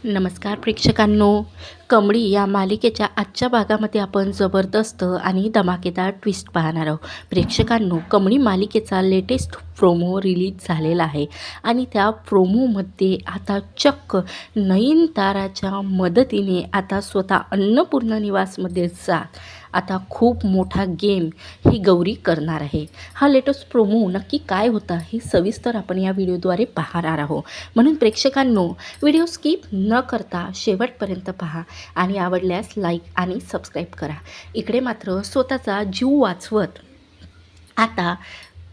नमस्कार प्रेक्षकांनो. कमळी या मालिकेच्या आजच्या भागामध्ये आपण जबरदस्त आणि धमाकेदार ट्विस्ट पाहणार आहोत. प्रेक्षकांनो, कमळी मालिकेचा लेटेस्ट प्रोमो रिलीज झालेला आहे आणि त्या प्रोमोमध्ये आता चक्क नयनताराच्या मदतीने आता स्वतः अन्नपूर्णा निवासमध्ये जात आता खूप मोठा गेम ही गौरी करणार आहे. हा लेटेस्ट प्रोमो नक्की काय होता हे सविस्तर आपण या व्हिडिओद्वारे पाहणार आहोत. म्हणून प्रेक्षकांनो, व्हिडिओ स्किप न करता शेवटपर्यंत पहा आणि आवडल्यास लाईक आणि सबस्क्राईब करा. इकडे मात्र स्वतःचा जीव वाचवत आता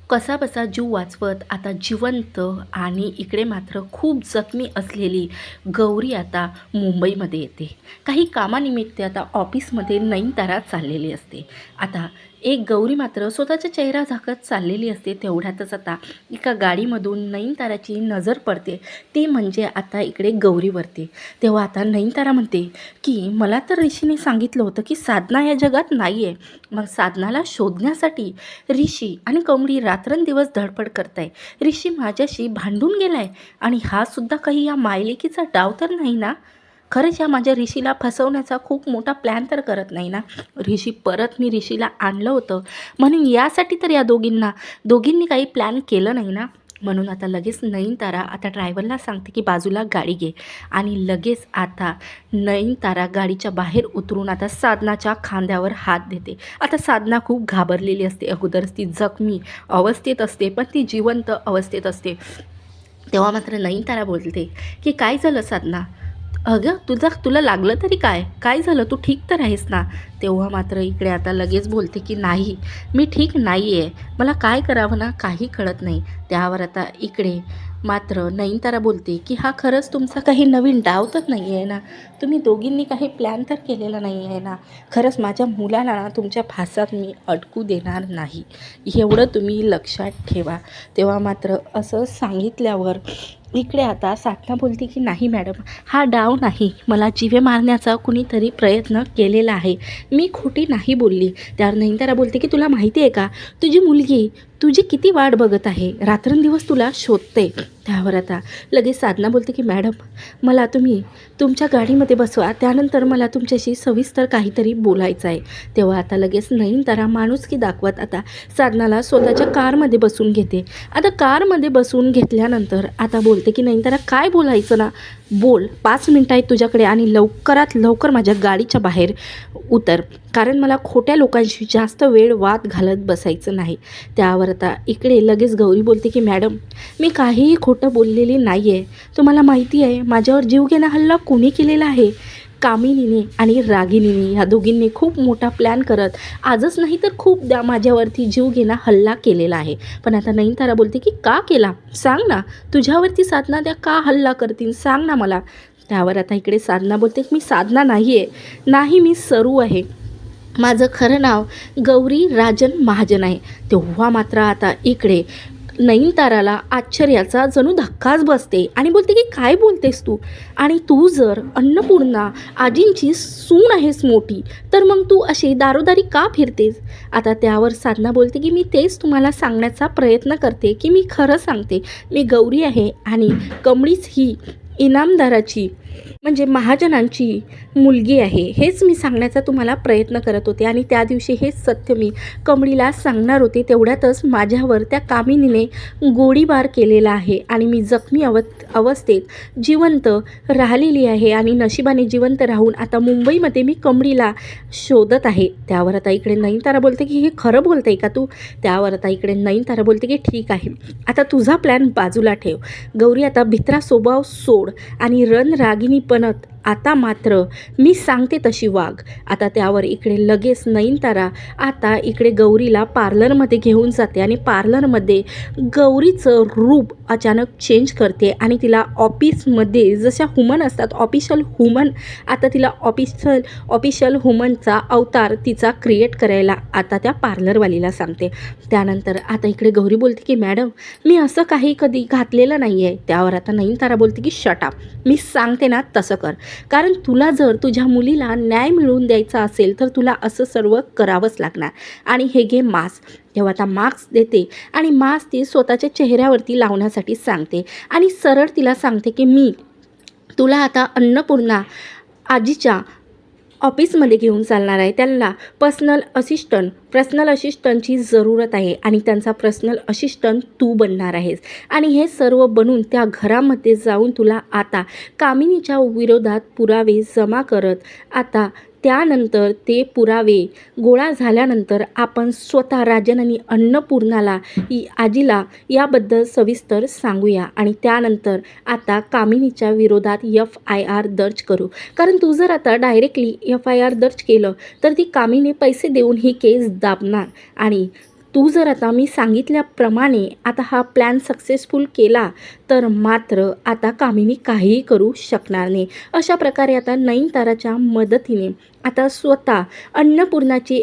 कसाबसा जीव वाचवत आता जिवंत आणि इकडे मात्र खूप जखमी असलेली गौरी आता मुंबईमध्ये येते. काही कामानिमित्त आता ऑफिसमध्ये नयनतारा चाललेली असते. आता एक गौरी मात्र स्वतःचा चेहरा झाकत चाललेली असते. तेवढ्यातच आता एका गाडीमधून नयनताराची नजर पडते, ती म्हणजे आता इकडे गौरीवरती. तेव्हा आता नयनतारा म्हणते की मला तर ऋषीने सांगितलं होतं की साधना या जगात नाही आहे. मग साधनाला शोधण्यासाठी ऋषी आणि कमळी रात्रंदिवस धडपड करताय. ऋषी माझ्याशी भांडून गेलाय आणि हा सुद्धा काही या मायलेकीचा डाव तर नाही ना? खरंच या माझ्या ऋषीला फसवण्याचा खूप मोठा प्लॅन तर करत नाही ना? मी ऋषीला आणलं होतं म्हणून यासाठी तर या दोघींनी काही प्लॅन केलं नाही ना? म्हणून आता लगेच नयनतारा आता ड्रायव्हरला सांगते की बाजूला गाडी घे आणि लगेच आता नयनतारा गाडीच्या बाहेर उतरून आता साधनाच्या खांद्यावर हात देते. आता साधना खूप घाबरलेली असते. अगोदरच ती जखमी अवस्थेत असते, पण ती जिवंत अवस्थेत असते. तेव्हा मात्र नयनतारा बोलते की काय झालं साधना? अगं तुला लागलं तरी काय झालं? तू ठीक तर आहेस ना? तेव्हा मात्र इकडे आता लगेच बोलते की नाही, मी ठीक नाही आहे. मला काय करावं ना काही कळत नाही. त्यावर आता इकडे मात्र नयनतारा बोलते की हा खरंच तुमचा काही नवीन डाव तर नाही आहे ना? तुम्ही दोघींनी काही प्लॅन तर केलेला नाही आहे ना? खरंच माझ्या मुलाला ना तुमच्या फासात मी अडकू देणार नाही, एवढं तुम्ही लक्षात ठेवा. तेव्हा मात्र असं सांगितल्यावर इकडे आता साधना बोलते की नाही मॅडम, हा डाव नाही, मला जीवे मारण्याचा कुणीतरी प्रयत्न केलेला आहे, मी खोटी नाही बोलली. त्यावर नयनतारा बोलते की तुला माहिती आहे का, तुझी मुलगी तुझी किती वाट बघत आहे, रात्रंदिवस तुला शोधते. त्यावर आता लगेच साधना बोलते की मॅडम, मला तुम्ही तुमच्या गाडीमध्ये बसवा, त्यानंतर मला तुमच्याशी सविस्तर काहीतरी बोलायचं आहे. तेव्हा आता लगेच नयनतारा माणुसकी दाखवत आता साधनाला स्वतःच्या कारमध्ये बसून घेते. आता कारमध्ये बसून घेतल्यानंतर आता बोलते की नयनतारा काय बोलायचं ना बोल, 5 मिनटं आहेत तुझ्याकडे आणि लवकरात लवकर माझ्या गाडीच्या बाहेर उतर, कारण मला खोट्या लोकांशी जास्त वेळ वाद घालत बसायचं नाही. त्यावर आता इकडे लगेच गौरी बोलते की मॅडम, मी काहीही खोटं बोललेली नाही आहे. तुम्हाला माहिती आहे माझ्यावर जीवघेणा हल्ला कोणी केलेला आहे? कामिनीने आणि रागिनीने, ह्या दोघींनी खूप मोठा प्लॅन करत आजच नाही तर खूपदा माझ्यावरती जीवघेणा हल्ला केलेला आहे. पण आता नयनतारा बोलते की का केला सांग ना, तुझ्यावरती साधना त्या का हल्ला करतील सांग ना मला. त्यावर आता इकडे साधना बोलते की मी साधना नाही आहे, नाही मी सरू आहे, माझं खरं नाव गौरी राजन महाजन आहे. तेव्हा मात्र आता इकडे नयनताराला आश्चर्याचा जणू धक्काच बसते आणि बोलते की काय बोलतेस तू? आणि तू जर अन्नपूर्णा आजींची सून आहेस मोठी, तर मग तू अशी दारोदारी का फिरतेस? आता त्यावर साधना बोलते की मी तेच तुम्हाला सांगण्याचा प्रयत्न करते की मी खरं सांगते, मी गौरी आहे आणि कमळीच ही इनामदाराची म्हणजे महाजनांची मुलगी आहे, हेच मी सांगण्याचा तुम्हाला प्रयत्न करत होते. आणि त्या दिवशी हेच सत्य मी कमळीला सांगणार होते. तेवढ्यातच माझ्यावर त्या कामिनीने गोळीबार केलेला आहे आणि मी जखमी अवस्थेत जिवंत राहिलेली आहे आणि नशिबाने जिवंत राहून आता मुंबईमध्ये मी कमळीला शोधत आहे. त्यावर आता इकडे नयनतारा बोलते की हे खरं बोलते का तू? त्यावर आता इकडे नयनतारा बोलते की ठीक आहे, आता तुझा प्लॅन बाजूला ठेव गौरी, आता भित्रा स्वभाव सोड आणि रागिनीपणत आता मात्र मी सांगते तशी वाघ. आता त्यावर इकडे लगेच नयनतारा आता इकडे गौरीला पार्लरमध्ये घेऊन जाते आणि पार्लरमध्ये गौरीचं रूप अचानक चेंज करते आणि तिला ऑफिसमध्ये जशा हुमन असतात ऑफिशियल हुमन, आता तिला ऑफिशियल हुमनचा अवतार तिचा क्रिएट करायला आता त्या पार्लरवालीला सांगते. त्यानंतर आता इकडे गौरी बोलते की मॅडम, मी असं काही कधी घातलेलं नाही आहे. त्यावर आता नयनतारा बोलते की शट अप, मी सांगते ना तसं कर, कारण तुला जर तुझ्या मुलीला न्याय मिळवून द्यायचा असेल तर तुला असं सर्व करावंच लागणार. आणि हे घे मास्क. तेव्हा आता मास्क देते आणि मास्क ती स्वतःच्या चेहऱ्यावरती लावण्यासाठी सांगते आणि सरळ तिला सांगते की मी तुला आता अन्नपूर्णा आजीच्या ऑफिसमध्ये घेऊन चालणार आहे. त्यांना पर्सनल असिस्टंटची जरूरत आहे आणि त्यांचा पर्सनल असिस्टंट तू बनणार आहेस. आणि हे सर्व बनून त्या घरामध्ये जाऊन तुला आता कामिनीच्या विरोधात पुरावे जमा करत आता त्यानंतर ते पुरावे गोळा झाल्यानंतर आपण स्वतः राजन आणि अन्नपूर्णाला आजीला याबद्दल सविस्तर सांगूया आणि त्यानंतर आता कामिनीच्या विरोधात FIR दर्ज करू. कारण तू जर आता डायरेक्टली FIR दर्ज केलं तर ती कामिनी पैसे देऊन ही केस दाबणार आणि तू जर आता मी सांगितल्याप्रमाणे आता हा प्लॅन सक्सेसफुल केला तर मात्र आता कामिनी काहीही करू शकणार नाही. अशा प्रकारे आता नयनताराच्या मदतीने आता स्वतः अन्नपूर्णाची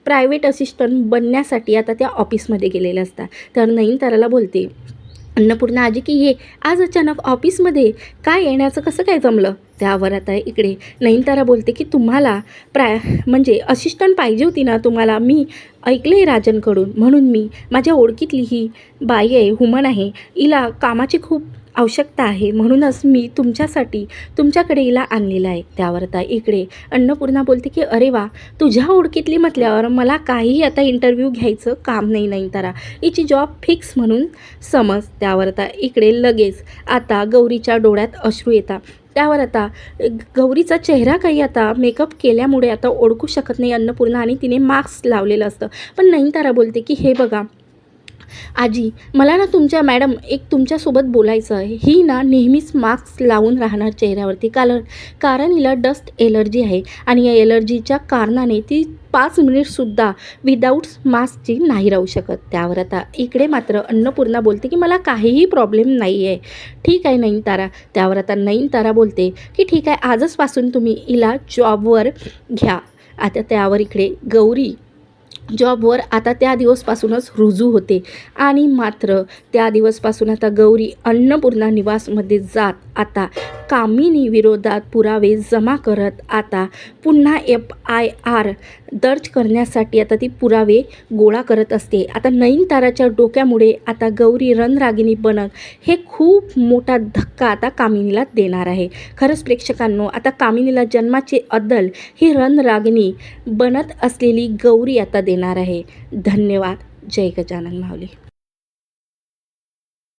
प्रायव्हेट असिस्टंट बनण्यासाठी आता त्या ऑफिसमध्ये गेलेल्या असतात. तर नयनताराला बोलते अन्नपूर्णा आजी की ये आज अचानक ऑफिसमध्ये काय येण्याचं कसं काय जमलं. त्यावर आता इकडे नयनतारा बोलते की तुम्हाला म्हणजे असिस्टंट पाहिजे होती ना तुम्हाला. मी ऐकलं आहे राजनकडून म्हणून मी माझ्या ओळखीतली ही बाई आहे हुमन आहे हिला कामाची खूप आवश्यकता आहे म्हणूनच मी तुमच्याकडे हिला आणलेलं आहे. त्यावर आता इकडे अन्नपूर्णा बोलते की अरे वा तुझ्या ओळखीतली म्हटल्यावर मला काही आता इंटरव्ह्यू घ्यायचं काम नाही नयनतारा हिची जॉब फिक्स म्हणून समज. त्यावर आता इकडे लगेच आता गौरीच्या डोळ्यात अश्रू येतात. त्यावर आता गौरीचा चेहरा काही आता मेकअप केल्यामुळे आता ओळखू शकत नाही अन्नपूर्णा आणि तिने मास्क लावलेलं असतं. पण नयनतारा बोलते की हे बघा आजी मला ना मॅडम एक तुमच्यासोबत बोलायचं आहे. ही ना नेहमीच मास्क लावून राहणार चेहऱ्यावरती कारण हिला डस्ट एलर्जी आहे आणि या एलर्जीच्या कारणाने ती 5 मिनिटसुद्धा विदाऊट मास्कची नाही राहू शकत. त्यावर आता इकडे मात्र अन्नपूर्णा बोलते की मला काहीही प्रॉब्लेम नाही आहे. ठीक आहे नयनतारा. त्यावर आता नयनतारा बोलते की ठीक आहे आजचपासून तुम्ही हिला जॉबवर घ्या. आता त्यावर इकडे गौरी जॉबवर आता त्या दिवसपासूनच रुजू होते आणि मात्र त्या दिवसपासून आता गौरी अन्नपूर्णा निवासमध्ये जात आता कामिनी विरोधात पुरावे जमा करत आता पुन्हा FIR दर्ज करण्यासाठी आता ती पुरावे गोळा करत असते. आता नयनताराच्या डोक्यामुळे आता गौरी रणरागिणी बनत हे खूप मोठा धक्का आता कामिनीला देणार आहे. खरंच प्रेक्षकांनो आता कामिनीला जन्माची अद्दल ही रणरागिणी बनत असलेली गौरी आता देणार आहे. धन्यवाद. जय गजानन माऊली.